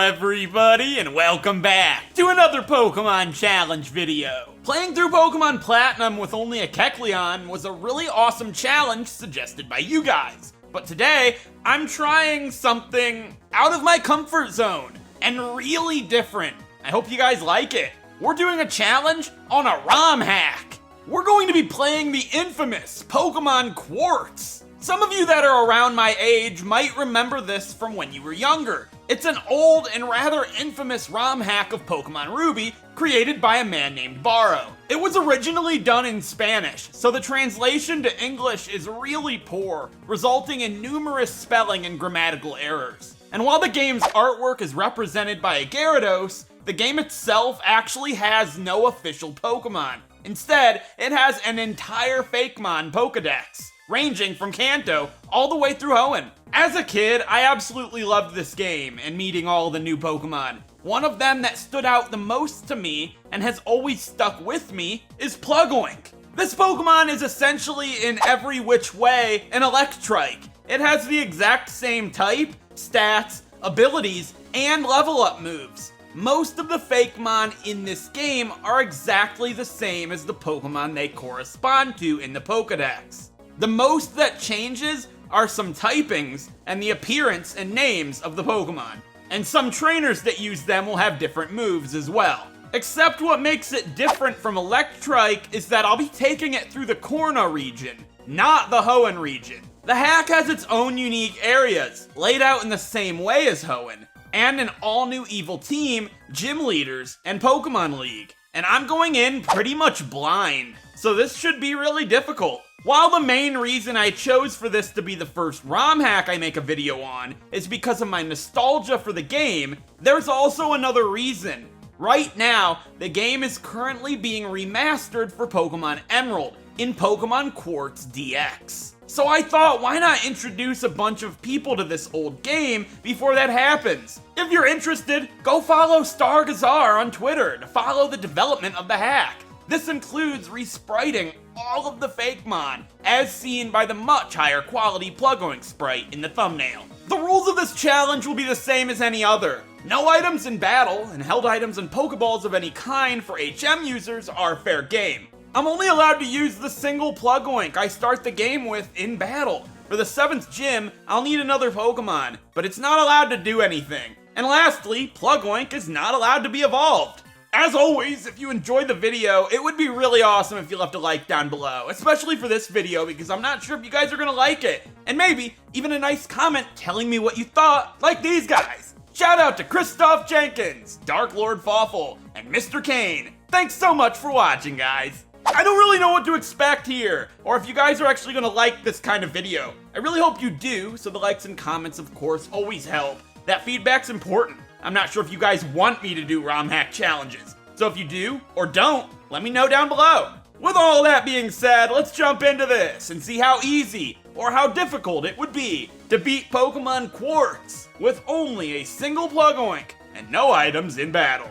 everybody, and welcome back to another Pokemon Challenge video. Playing through Pokemon Platinum with only a Kecleon was a really awesome challenge suggested by you guys. But today, I'm trying something out of my comfort zone and really different. I hope you guys like it. We're doing a challenge on a Rom-Hack. We're going to be playing the infamous Pokemon Quartz. Some of you that are around my age might remember this from when you were younger. It's an old and rather infamous Rom-Hack of Pokemon Ruby created by a man named Barrow. It was originally done in Spanish, so the translation to English is really poor, resulting in numerous spelling and grammatical errors. And while the game's artwork is represented by a Gyarados, the game itself actually has no official Pokemon. Instead, it has an entire Fakemon Pokedex, ranging from Kanto all the way through Hoenn. As a kid, I absolutely loved this game and meeting all the new Pokemon. One of them that stood out the most to me and has always stuck with me is Plug-Oink. This Pokemon is essentially in every which way an Electrike. It has the exact same type, stats, abilities, and level up moves. Most of the Fakemon in this game are exactly the same as the Pokemon they correspond to in the Pokedex. The most that changes are some typings and the appearance and names of the Pokemon. And some trainers that use them will have different moves as well. Except what makes it different from Electrike is that I'll be taking it through the Corna region, not the Hoenn region. The hack has its own unique areas, laid out in the same way as Hoenn, and an all-new evil team, gym leaders, and Pokemon League. And I'm going in pretty much blind, so this should be really difficult. While the main reason I chose for this to be the first Rom-Hack I make a video on is because of my nostalgia for the game, there's also another reason. Right now, the game is currently being remastered for Pokemon Emerald in Pokemon Quartz DX. So I thought, why not introduce a bunch of people to this old game before that happens? If you're interested, go follow Stargazar on Twitter to follow the development of the hack. This includes respriting all of the Fakemon, as seen by the much higher quality Plug-Oink sprite in the thumbnail. The rules of this challenge will be the same as any other. No items in battle, and held items and Pokeballs of any kind for HM users are fair game. I'm only allowed to use the single Plug-Oink I start the game with in battle. For the 7th gym, I'll need another Pokemon, but it's not allowed to do anything. And lastly, Plug-Oink is not allowed to be evolved. As always, if you enjoyed the video, it would be really awesome if you left a like down below, especially for this video because I'm not sure if you guys are gonna like it. And maybe even a nice comment telling me what you thought, like these guys. Shout out to Christoph Jenkins, Dark Lord Fawful, and Mr. Kane. Thanks so much for watching, guys. I don't really know what to expect here, or if you guys are actually gonna like this kind of video. I really hope you do, so the likes and comments, of course, always help. That feedback's important. I'm not sure if you guys want me to do Rom-Hack challenges, so if you do, or don't, let me know down below. With all that being said, let's jump into this and see how easy or how difficult it would be to beat Pokemon Quartz with only a single Plug-Oink and no items in battle.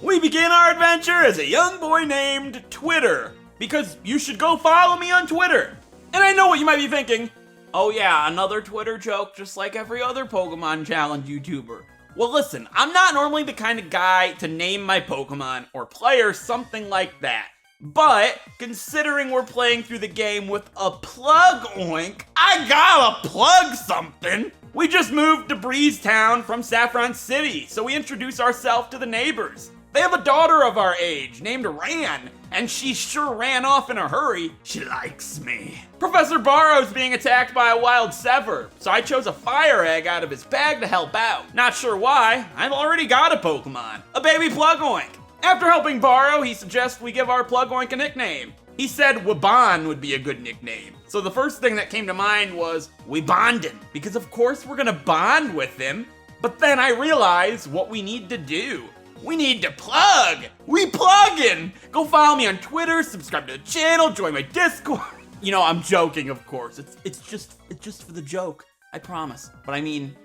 We begin our adventure as a young boy named Twitter, because you should go follow me on Twitter. And I know what you might be thinking, oh yeah, another Twitter joke just like every other Pokemon challenge YouTuber. Well listen, I'm not normally the kind of guy to name my Pokemon or player something like that. But, considering we're playing through the game with a Plug-Oink, I gotta plug something! We just moved to Breeze Town from Saffron City, so we introduce ourselves to the neighbors. They have a daughter of our age named Ran, and she sure ran off in a hurry. She likes me. Professor Barrow's being attacked by a wild Sever, so I chose a fire egg out of his bag to help out. Not sure why, I've already got a Pokemon, a baby Plug-Oink. After helping Barrow, he suggests we give our Plug-Oink a nickname. He said Waban would be a good nickname. So the first thing that came to mind was Wabondin, because of course we're gonna bond with him. But then I realized what we need to do. We need to plug! We pluggin'! Go follow me on Twitter, subscribe to the channel, join my Discord. You know, I'm joking, of course. It's just for the joke. I promise. But I mean,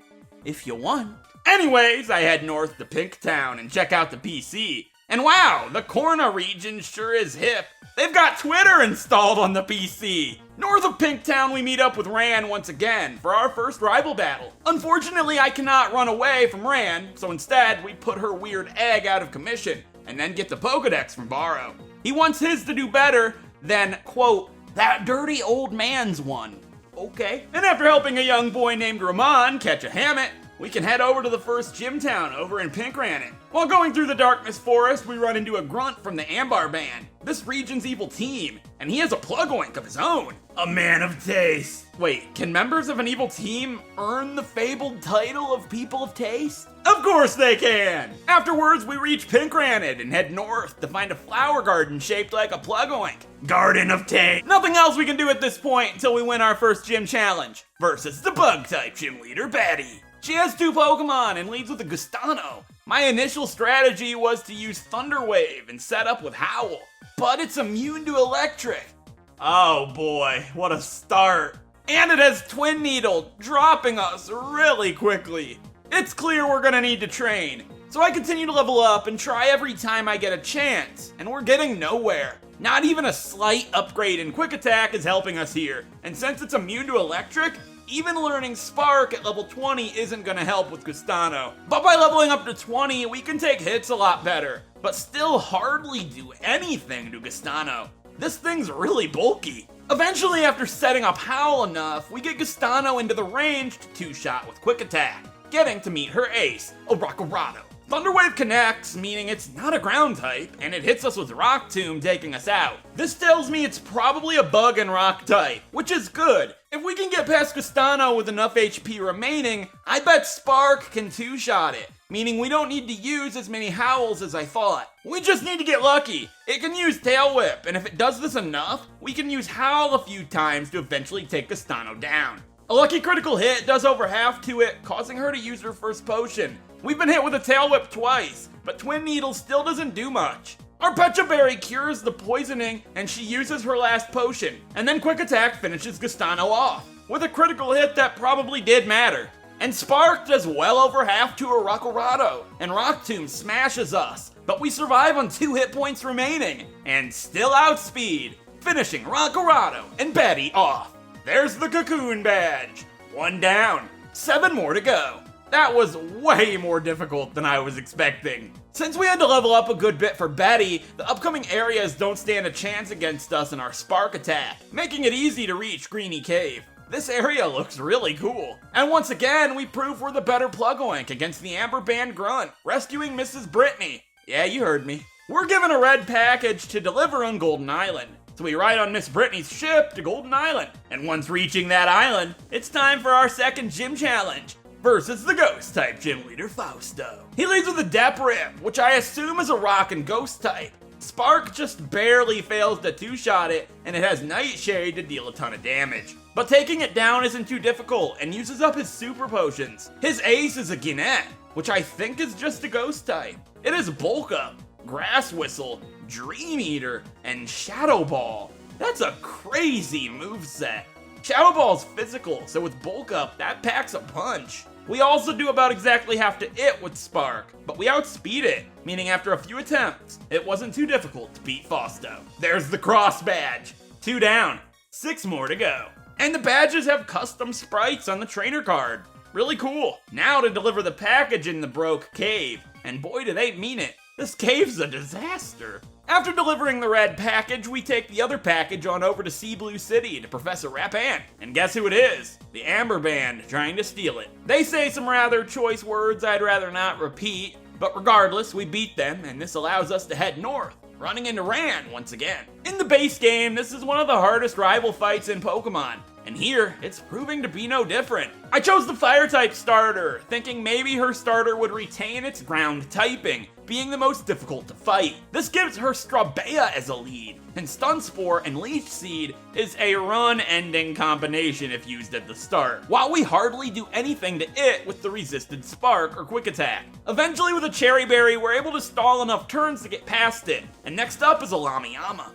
if you want. Anyways, I head north to Pinktown and check out the PC. And wow, the Corna region sure is hip. They've got Twitter installed on the PC. North of Pinktown, we meet up with Ran once again for our first rival battle. Unfortunately, I cannot run away from Ran, so instead, we put her weird egg out of commission and then get the Pokedex from Borrow. He wants his to do better than, quote, that dirty old man's one. Okay. And after helping a young boy named Ramon catch a hammock, we can head over to the first gym town over in Pinkrannon. While going through the Darkness Forest, we run into a grunt from the Ambar Band, this region's evil team, and he has a Plug-Oink of his own. A man of taste. Wait, can members of an evil team earn the fabled title of People of Taste? Of course they can! Afterwards, we reach Pinkrannon and head north to find a flower garden shaped like a Plug-Oink. Garden of Taste. Nothing else we can do at this point until we win our first gym challenge versus the Bug-type gym leader, Betty. She has 2 Pokemon and leads with a Gustano. My initial strategy was to use Thunder Wave and set up with Howl, but it's immune to Electric. Oh boy, what a start. And it has Twin Needle, dropping us really quickly. It's clear we're gonna need to train, so I continue to level up and try every time I get a chance, and we're getting nowhere. Not even a slight upgrade in Quick Attack is helping us here, and since it's immune to Electric, even learning Spark at level 20 isn't gonna help with Gustano. But by leveling up to 20, we can take hits a lot better, but still hardly do anything to Gustano. This thing's really bulky. Eventually, after setting up Howl enough, we get Gustano into the range to 2-shot with Quick Attack, getting to meet her ace, a Rockorado. Thunder Wave connects, meaning it's not a ground type, and it hits us with Rock Tomb, taking us out. This tells me it's probably a bug and rock type, which is good. If we can get past Gustano with enough HP remaining, I bet Spark can 2-shot it, meaning we don't need to use as many Howls as I thought. We just need to get lucky. It can use Tail Whip, and if it does this enough, we can use Howl a few times to eventually take Gustano down. A lucky critical hit does over half to it, causing her to use her first potion. We've been hit with a Tail Whip twice, but Twin Needle still doesn't do much. Our Pecha Berry cures the poisoning, and she uses her last potion, and then Quick Attack finishes Gustano off, with a critical hit that probably did matter. And Spark does well over half to a Rockorado, and Rock Tomb smashes us, but we survive on 2 hit points remaining, and still outspeed, finishing Rockorado and Betty off. There's the Cocoon Badge. 1 down, 7 more to go. That was way more difficult than I was expecting. Since we had to level up a good bit for Betty, the upcoming areas don't stand a chance against us in our Spark Attack, making it easy to reach Greenie Cave. This area looks really cool. And once again, we prove we're the better Plug-Oink against the Amber Band Grunt, rescuing Mrs. Brittany. Yeah, you heard me. We're given a red package to deliver on Golden Island. So we ride on Miss Brittany's ship to Golden Island. And once reaching that island, it's time for our second gym challenge versus the Ghost-type gym leader, Fausto. He leads with a Dep Rip, which I assume is a rock and ghost type. Spark just barely fails to 2-shot it, and it has Nightshade to deal a ton of damage. But taking it down isn't too difficult, and uses up his super potions. His ace is a Gannett, which I think is just a ghost type. It is Bulk Up, Grass Whistle, Dream Eater, and Shadow Ball. That's a crazy moveset. Shadow Ball's physical, so with Bulk Up, that packs a punch. We also do about exactly half to it with Spark, but we outspeed it, meaning after a few attempts, it wasn't too difficult to beat Fausto. There's the Cross Badge. 2 down, 6 more to go. And the badges have custom sprites on the trainer card. Really cool. Now to deliver the package in the broke cave, and boy do they mean it. This cave's a disaster. After delivering the red package, we take the other package on over to Sea Blue City to Professor Rappan. And guess who it is? The Amber Band trying to steal it. They say some rather choice words I'd rather not repeat, but regardless, we beat them, and this allows us to head north, running into Ran once again. In the base game, this is one of the hardest rival fights in Pokemon, and here, it's proving to be no different. I chose the Fire-type starter, thinking maybe her starter would retain its ground typing, being the most difficult to fight. This gives her Strabea as a lead, and Stun Spore and Leech Seed is a run-ending combination if used at the start, while we hardly do anything to it with the resisted Spark or Quick Attack. Eventually with a Cherry Berry, we're able to stall enough turns to get past it, and next up is a Lamiyama.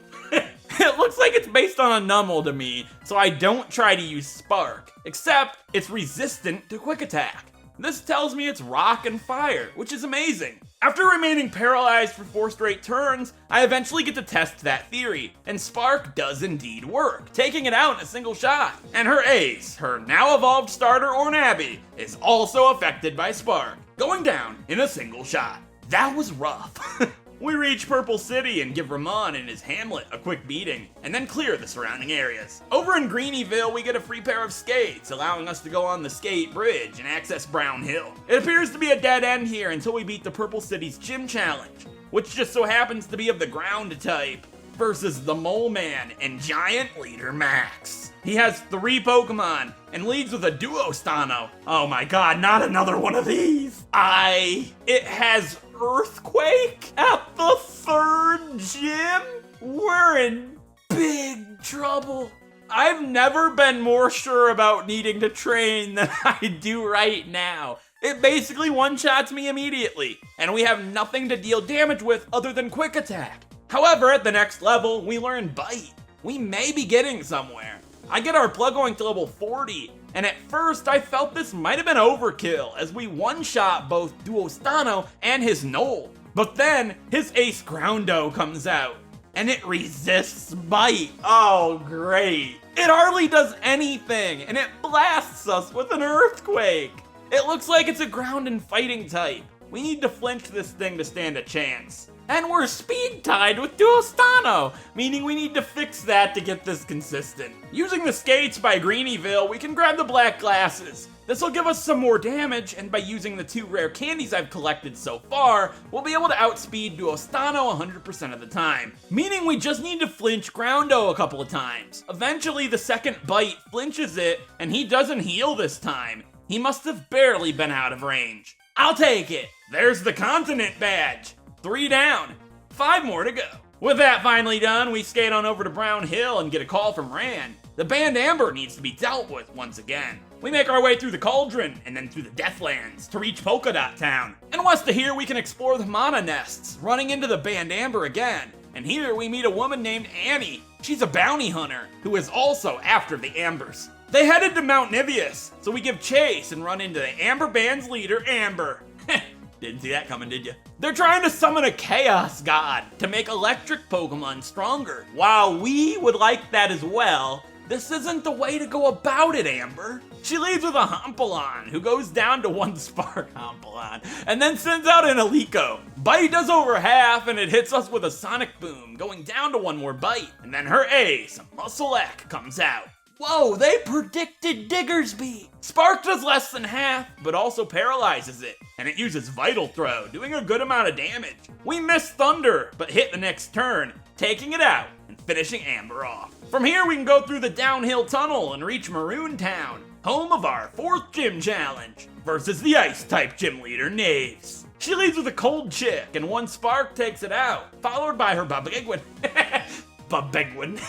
It looks like it's based on a Numel to me, so I don't try to use Spark, except it's resistant to Quick Attack. This tells me it's Rock and Fire, which is amazing. After remaining paralyzed for 4 straight turns, I eventually get to test that theory, and Spark does indeed work, taking it out in a single shot. And her ace, her now evolved starter Ornabi, is also affected by Spark, going down in a single shot. That was rough. We reach Purple City and give Ramon and his hamlet a quick beating, and then clear the surrounding areas. Over in Greenieville, we get a free pair of skates, allowing us to go on the skate bridge and access Brown Hill. It appears to be a dead end here until we beat the Purple City's gym challenge, which just so happens to be of the ground type, versus the Mole Man and Giant Leader Max. He has 3 Pokemon and leads with a Duostano. Oh my god, not another one of these! It has Earthquake at the 3rd gym? We're in big trouble. I've never been more sure about needing to train than I do right now. It basically one-shots me immediately, and we have nothing to deal damage with other than Quick Attack. However, at the next level, we learn Bite. We may be getting somewhere. I get our Plug-Oink to level 40, and at first I felt this might have been overkill as we one-shot both Duostano and his Knoll. But then, his Ace Groundo comes out, and it resists Bite. Oh, great. It hardly does anything, and it blasts us with an Earthquake. It looks like it's a ground and fighting type. We need to flinch this thing to stand a chance. And we're speed tied with Duostano, meaning we need to fix that to get this consistent. Using the skates by Greenieville, we can grab the black glasses. This will give us some more damage, and by using the 2 rare candies I've collected so far, we'll be able to outspeed Duostano 100% of the time. Meaning we just need to flinch Groundo a couple of times. Eventually the second Bite flinches it, and he doesn't heal this time. He must have barely been out of range. I'll take it. There's the Continent badge. 3 down, 5 more to go. With that finally done, we skate on over to Brown Hill and get a call from Rand. The band Amber needs to be dealt with once again. We make our way through the Cauldron and then through the Deathlands to reach Polka Dot Town. And west of here, we can explore the Mana Nests, running into the band Amber again. And here we meet a woman named Annie. She's a bounty hunter who is also after the Ambers. They headed to Mount Niveus, so we give chase and run into the Amber band's leader, Amber. Didn't see that coming, did you? They're trying to summon a Chaos God to make electric Pokemon stronger. While we would like that as well, this isn't the way to go about it, Amber. She leads with a Hompalon, who goes down to 1 Spark Hompalon, and then sends out an Alico. Bite does over half, and it hits us with a Sonic Boom, going down to 1 more Bite. And then her ace, Muscleack, comes out. Whoa, they predicted Diggersby! Spark does less than half, but also paralyzes it, and it uses Vital Throw, doing a good amount of damage. We miss Thunder, but hit the next turn, taking it out and finishing Amber off. From here, we can go through the downhill tunnel and reach Maroon Town, home of our 4th gym challenge, versus the Ice-type gym leader, Knaves. She leads with a Cold Chick, and 1 Spark takes it out, followed by her Babigwin. Babigwin.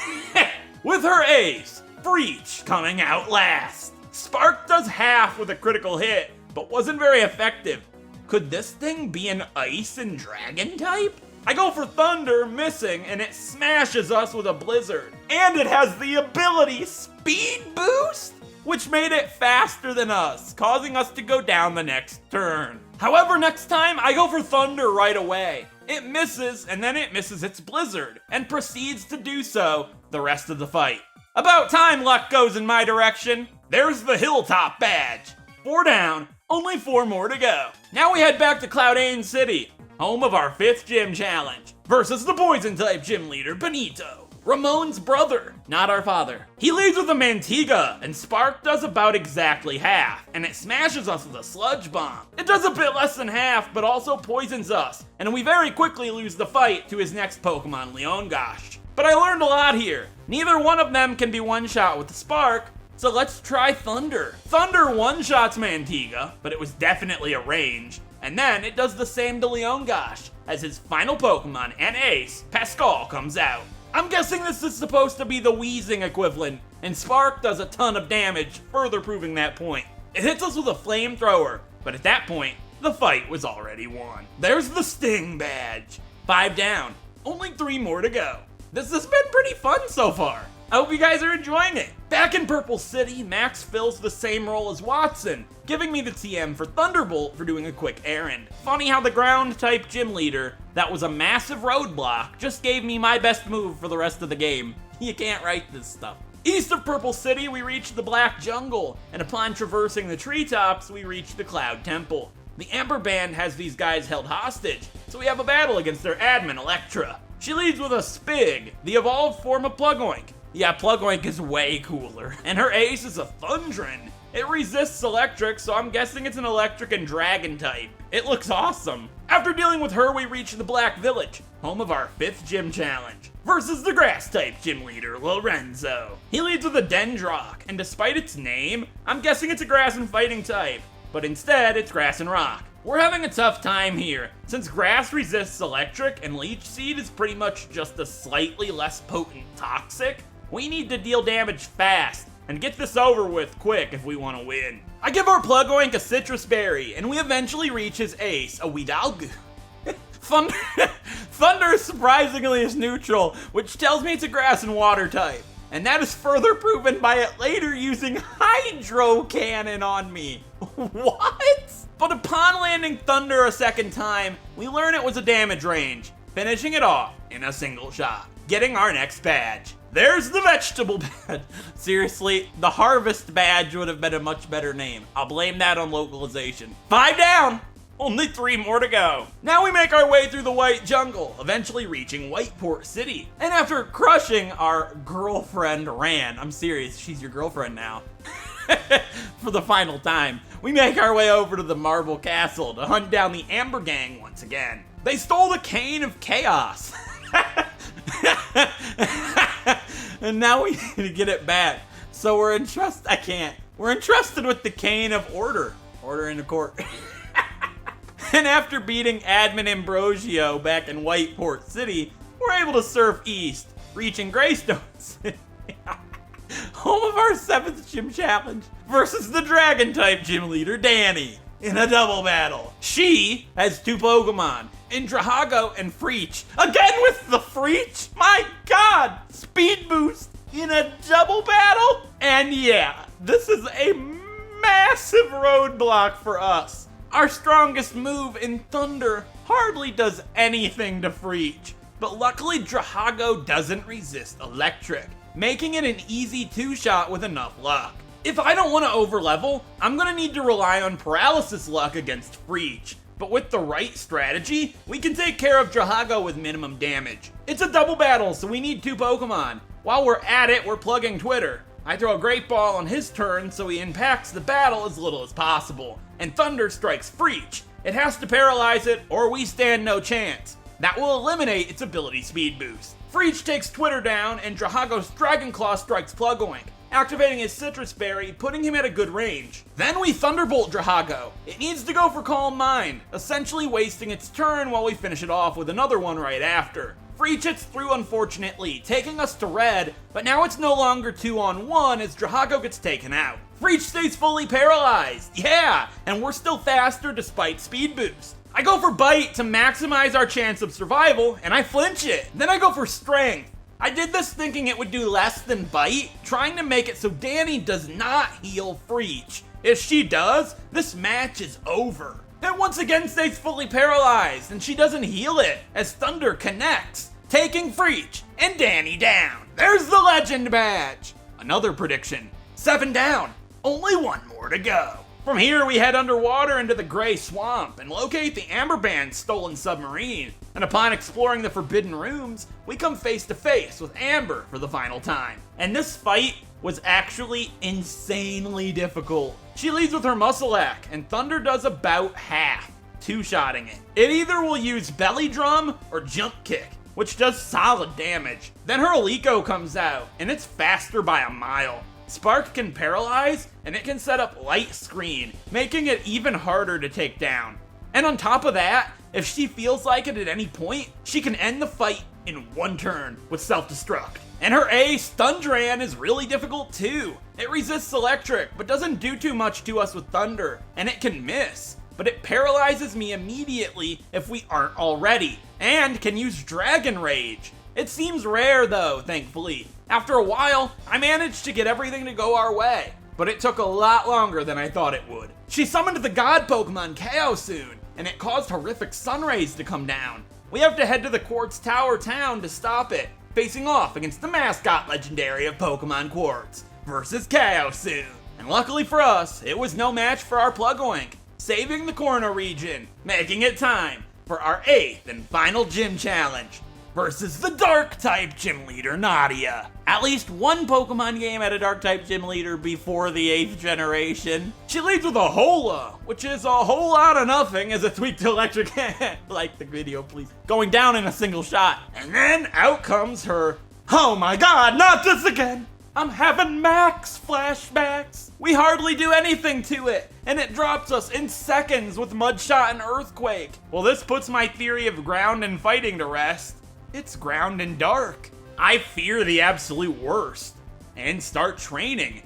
With her ace, Breach, coming out last. Spark does half with a critical hit, but wasn't very effective. Could this thing be an Ice and Dragon type? I go for Thunder, missing, and it smashes us with a Blizzard. And it has the ability Speed Boost, which made it faster than us, causing us to go down the next turn. However, next time, I go for Thunder right away. It misses, and then it misses its Blizzard, and proceeds to do so the rest of the fight. About time luck goes in my direction. There's the Hilltop badge. 4 down, only 4 more to go. Now we head back to Cloudane City, home of our 5th gym challenge, versus the Poison-type gym leader, Benito. Ramon's brother, not our father. He leads with a Mantiga, and Spark does about exactly half, and it smashes us with a Sludge Bomb. It does a bit less than half, but also poisons us, and we very quickly lose the fight to his next Pokemon, Leongosh. But I learned a lot here. Neither one of them can be one-shot with the Spark, so let's try Thunder. Thunder one-shots Mantiga, but it was definitely a range, and then it does the same to Leongosh, as his final Pokemon and ace, Pascal, comes out. I'm guessing this is supposed to be the Weezing equivalent, and Spark does a ton of damage, further proving that point. It hits us with a Flamethrower, but at that point, the fight was already won. There's the Sting badge. 5 down, only 3 more to go. This has been pretty fun so far. I hope you guys are enjoying it. Back in Purple City, Max fills the same role as Watson, giving me the TM for Thunderbolt for doing a quick errand. Funny how the ground-type gym leader that was a massive roadblock just gave me my best move for the rest of the game. You can't write this stuff. East of Purple City, we reach the Black Jungle, and upon traversing the treetops, we reach the Cloud Temple. The Amber Band has these guys held hostage, so we have a battle against their admin, Electra. She leads with a Spig, the evolved form of Plug-Oink. Yeah, Plug-Oink is way cooler. And her ace is a Thundrin. It resists electric, so I'm guessing it's an electric and dragon type. It looks awesome. After dealing with her, we reach the Black Village, home of our 5th gym challenge, versus the grass type gym leader, Lorenzo. He leads with a Dendrock, and despite its name, I'm guessing it's a grass and fighting type, but instead it's grass and rock. We're having a tough time here, since grass resists electric and Leech Seed is pretty much just a slightly less potent toxic. We need to deal damage fast, and get this over with quick if we want to win. I give our Plug-Oink a Citrus Berry, and we eventually reach his ace, a Weedalgoo. Thunder surprisingly is neutral, which tells me it's a grass and water type. And that is further proven by it later using Hydro Cannon on me. What? But upon landing Thunder a second time, we learn it was a damage range, finishing it off in a single shot, getting our next badge. There's the vegetable badge. Seriously, the harvest badge would have been a much better name. I'll blame that on localization. 5 down! Only 3 more to go. Now we make our way through the White Jungle, eventually reaching Whiteport City. And after crushing our girlfriend Ran, I'm serious, she's your girlfriend now, for the final time, we make our way over to the Marble Castle to hunt down the Amber Gang once again. They stole the Cane of Chaos. And now we need to get it back. So we're entrusted with the Cane of Order. Order in the court. And after beating Admin Ambrosio back in Whiteport City, we're able to surf east, reaching Greystone City. Home of our 7th gym challenge versus the dragon type gym leader Danny in a double battle. She has 2 Pokemon, Indrahago and Freech. Again with the Freech? My god! Speed boost in a double battle? And yeah, this is a massive roadblock for us. Our strongest move in Thunder hardly does anything to Freech, but luckily Drahago doesn't resist electric, making it an easy 2-shot with enough luck. If I don't want to overlevel, I'm going to need to rely on paralysis luck against Freech, but with the right strategy, we can take care of Drahago with minimum damage. It's a double battle, so we need 2 Pokemon. While we're at it, we're plugging Twitter. I throw a Great Ball on his turn so he impacts the battle as little as possible, and Thunder strikes Freech. It has to paralyze it, or we stand no chance. That will eliminate its ability speed boost. Freech takes Twitter down, and Drahago's Dragon Claw strikes Plug-Oink, activating his Citrus Berry, putting him at a good range. Then we Thunderbolt Drahago. It needs to go for Calm Mind, essentially wasting its turn while we finish it off with another one right after. Freech hits through unfortunately, taking us to red, but now it's no longer 2-on-1 as Drahago gets taken out. Freech stays fully paralyzed, yeah, and we're still faster despite speed boost. I go for Bite to maximize our chance of survival, and I flinch it. Then I go for Strength. I did this thinking it would do less than Bite, trying to make it so Danny does not heal Freech. If she does, this match is over. It once again stays fully paralyzed, and she doesn't heal it as Thunder connects, taking Freech and Danny down. There's the Legend Badge. Another prediction. 7 down. Only 1 more to go. From here, we head underwater into the Gray Swamp and locate the Amber Band's stolen submarine. And upon exploring the Forbidden Rooms, we come face to face with Amber for the final time. And this fight was actually insanely difficult. She leads with her Muscleack, and Thunder does about half, 2-shotting it. It either will use Belly Drum or Jump Kick, which does solid damage. Then her Alico comes out, and it's faster by a mile. Spark can paralyze, and it can set up Light Screen, making it even harder to take down. And on top of that, if she feels like it at any point, she can end the fight in 1 turn with Self-Destruct. And her ace, Thundran, is really difficult too. It resists electric, but doesn't do too much to us with Thunder, and it can miss. But it paralyzes me immediately if we aren't already, and can use Dragon Rage. It seems rare though, thankfully. After a while, I managed to get everything to go our way, but it took a lot longer than I thought it would. She summoned the god Pokemon Chaosoon, and it caused horrific sun rays to come down. We have to head to the Quartz Tower town to stop it, facing off against the mascot legendary of Pokemon Quartz versus Chaosoon. And luckily for us, it was no match for our Plug-Oink, saving the corner region, making it time for our 8th and final gym challenge versus the Dark-type gym leader Nadia. At least one Pokemon game had a Dark-type gym leader before the 8th generation. She leads with a Hola, which is a whole lot of nothing as a tweaked electric like the video please. Going down in a single shot. And then out comes her, oh my god, not this again! I'm having max flashbacks. We hardly do anything to it, and it drops us in seconds with Mudshot and Earthquake. Well, this puts my theory of ground and fighting to rest. It's ground and dark. I fear the absolute worst and start training.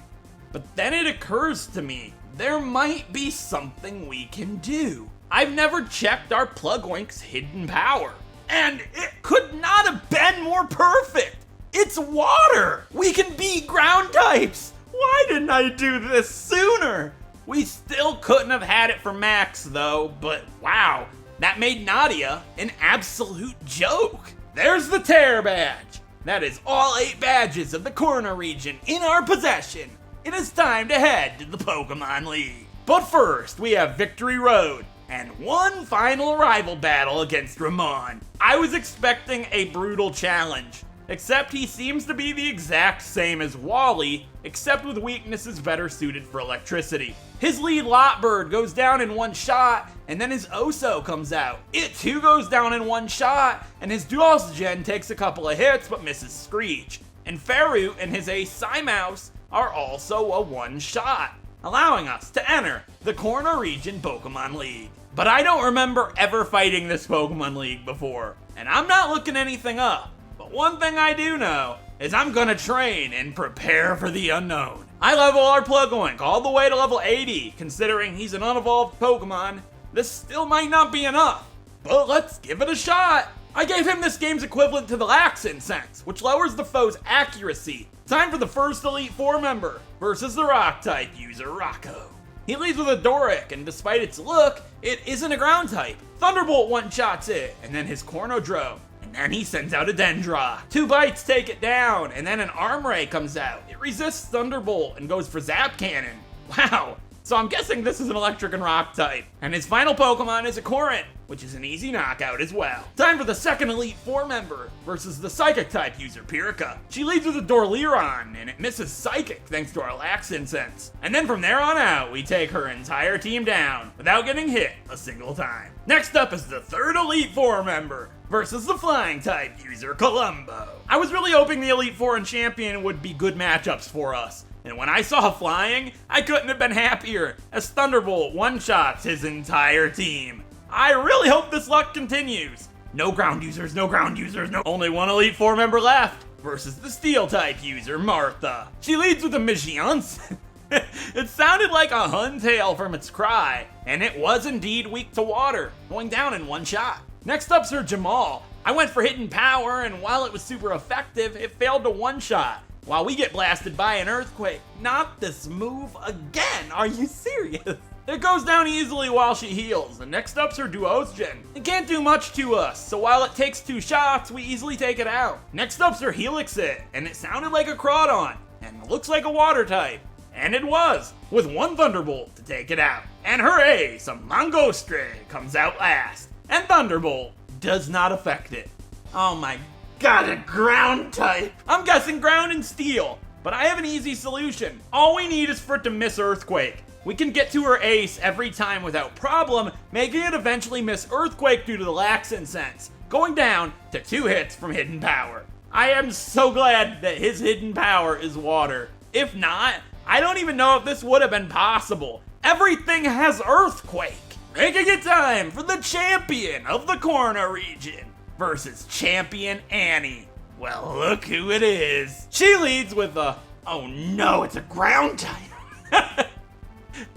But then it occurs to me, there might be something we can do. I've never checked our Plug-Oink's hidden power, and it could not have been more perfect. It's water! We can beat ground types! Why didn't I do this sooner? We still couldn't have had it for Max though, but wow, that made Nadia an absolute joke. There's the Tear badge. That is all 8 badges of the corner region in our possession. It is time to head to the Pokemon League. But first, we have Victory Road and one final rival battle against Ramon. I was expecting a brutal challenge, except he seems to be the exact same as Wally, except with weaknesses better suited for electricity. His lead Lotbird goes down in one shot, and then his Oso comes out. It too goes down in one shot, and his Dualsgen takes a couple of hits but misses Screech. And Faroot and his ace Psymouse are also a one shot, allowing us to enter the Corner Region Pokemon League. But I don't remember ever fighting this Pokemon League before, and I'm not looking anything up. But one thing I do know is I'm gonna train and prepare for the unknown. I level our Plug-Oink all the way to level 80, considering he's an unevolved Pokemon. This still might not be enough, but let's give it a shot. I gave him this game's equivalent to the Lax Incense, which lowers the foe's accuracy. Time for the first Elite Four member versus the Rock-type user Rocco. He leads with a Doric, and despite its look, it isn't a ground type. Thunderbolt one-shots it, and then his Cornodro. And he sends out a Dendra. 2 bites take it down, and then an Arm Ray comes out. It resists Thunderbolt and goes for Zap Cannon. Wow, so I'm guessing this is an Electric and Rock type. And his final Pokemon is a Corrin, which is an easy knockout as well. Time for the second Elite Four member versus the Psychic type user Pirika. She leads with a Dorleeron, and it misses Psychic thanks to our Lax Incense. And then from there on out, we take her entire team down without getting hit a single time. Next up is the third Elite Four member versus the Flying type user Columbo. I was really hoping the Elite Four and Champion would be good matchups for us. And when I saw Flying, I couldn't have been happier, as Thunderbolt one-shots his entire team. I really hope this luck continues. No ground users, no ground users, no. Only one Elite Four member left versus the Steel type user Martha. She leads with a Mishiance. It sounded like a Huntail from its cry, and it was indeed weak to water, going down in one shot. Next up's her Jamal. I went for hidden power, and while it was super effective, it failed to one-shot, while we get blasted by an Earthquake. Not this move again, are you serious? It goes down easily while she heals, and next up's her Duosgen. It can't do much to us, so while it takes 2 shots, we easily take it out. Next up's her Helixit, and it sounded like a Crawdon, and looks like a water type. And it was, with 1 Thunderbolt to take it out. And her ace, a Mangostre, comes out last. And Thunderbolt does not affect it. Oh my god, a ground type! I'm guessing ground and steel, but I have an easy solution. All we need is for it to miss Earthquake. We can get to her ace every time without problem, making it eventually miss Earthquake due to the Lax Incense, going down to 2 hits from hidden power. I am so glad that his hidden power is water. If not, I don't even know if this would have been possible. Everything has Earthquake. Making it time for the champion of the corner region versus champion Annie. Well, look who it is. She leads with a, oh no, it's a ground type.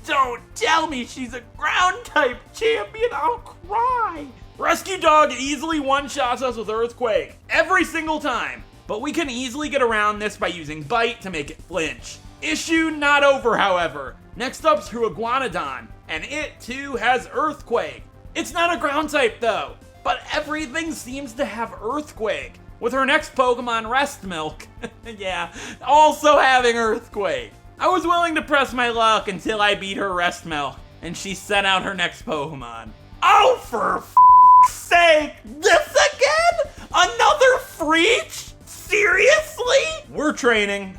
Don't tell me she's a ground type champion, I'll cry. Rescue Dog easily one-shots us with Earthquake every single time, but we can easily get around this by using Bite to make it flinch. Issue not over, however. Next up's Iguanodon, and it too has Earthquake. It's not a ground type though, but everything seems to have Earthquake. With her next Pokemon, Rest Milk, yeah, also having Earthquake. I was willing to press my luck until I beat her Rest Milk, and she sent out her next Pokemon. Oh, for f***'s sake! This again? Another Freech? Seriously? We're training.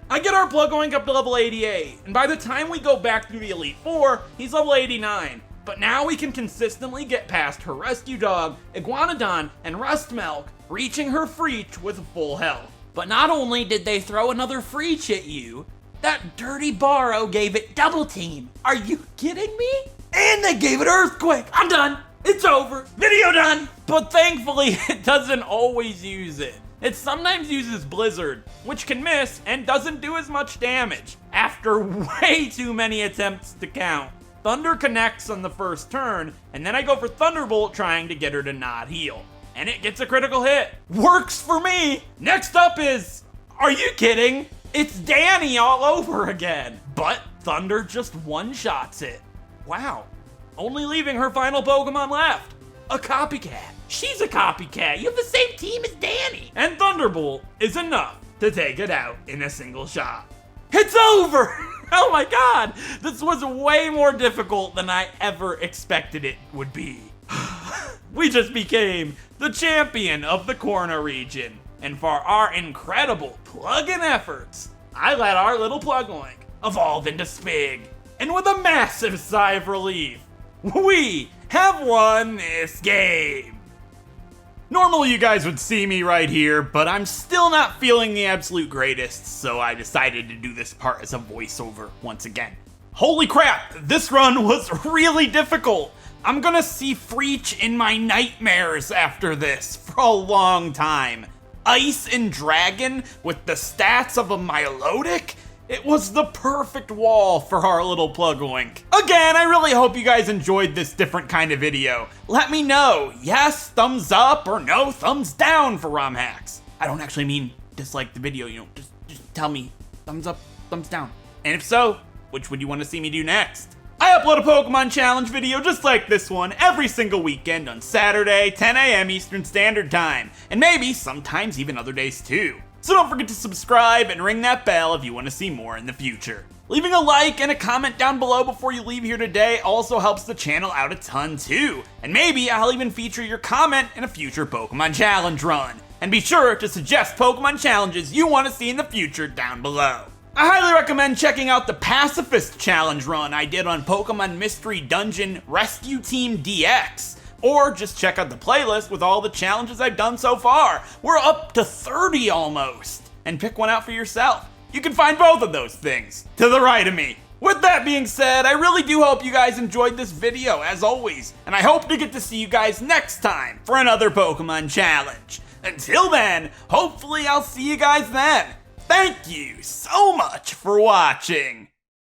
I get our Plug-Oink up to level 88, and by the time we go back through the Elite Four, he's level 89. But now we can consistently get past her Rescue Dog, Iguanodon, and Rest Milk, reaching her Freech with full health. But not only did they throw another Freech at you, that dirty Borrow gave it Double Team. Are you kidding me? And they gave it Earthquake. I'm done. It's over. Video done. But thankfully, it doesn't always use it. It sometimes uses Blizzard, which can miss and doesn't do as much damage, after way too many attempts to count. Thunder connects on the first turn, and then I go for Thunderbolt trying to get her to not heal. And it gets a critical hit. Works for me! Next up is... Are you kidding? It's Danny all over again. But Thunder just one-shots it. Wow. Only leaving her final Pokemon left. A copycat. She's a copycat. You have the same team as Danny. And Thunderbolt is enough to take it out in a single shot. It's over! Oh my god! This was way more difficult than I ever expected it would be. We just became the champion of the Corner region. And for our incredible plug-in efforts, I let our little Plug-Oink evolve into Spig. And with a massive sigh of relief, we have won this game. Normally you guys would see me right here, but I'm still not feeling the absolute greatest, so I decided to do this part as a voiceover once again. Holy crap, this run was really difficult. I'm gonna see Freech in my nightmares after this for a long time. Ice and Dragon with the stats of a Milotic? It was the perfect wall for our little Plug-Oink. Again, I really hope you guys enjoyed this different kind of video. Let me know, yes, thumbs up, or no, thumbs down for Rom-Hacks. I don't actually mean dislike the video, just tell me, thumbs up, thumbs down. And if so, which would you want to see me do next? I upload a Pokemon Challenge video just like this one every single weekend on Saturday, 10 a.m. Eastern Standard Time, and maybe sometimes even other days too. So don't forget to subscribe and ring that bell if you want to see more in the future. Leaving a like and a comment down below before you leave here today also helps the channel out a ton too. And maybe I'll even feature your comment in a future Pokemon Challenge run. And be sure to suggest Pokemon challenges you want to see in the future down below. I highly recommend checking out the Pacifist Challenge run I did on Pokemon Mystery Dungeon Rescue Team DX. Or just check out the playlist with all the challenges I've done so far. We're up to 30 almost. And pick one out for yourself. You can find both of those things to the right of me. With that being said, I really do hope you guys enjoyed this video as always. And I hope to get to see you guys next time for another Pokemon Challenge. Until then, hopefully I'll see you guys then. Thank you so much for watching.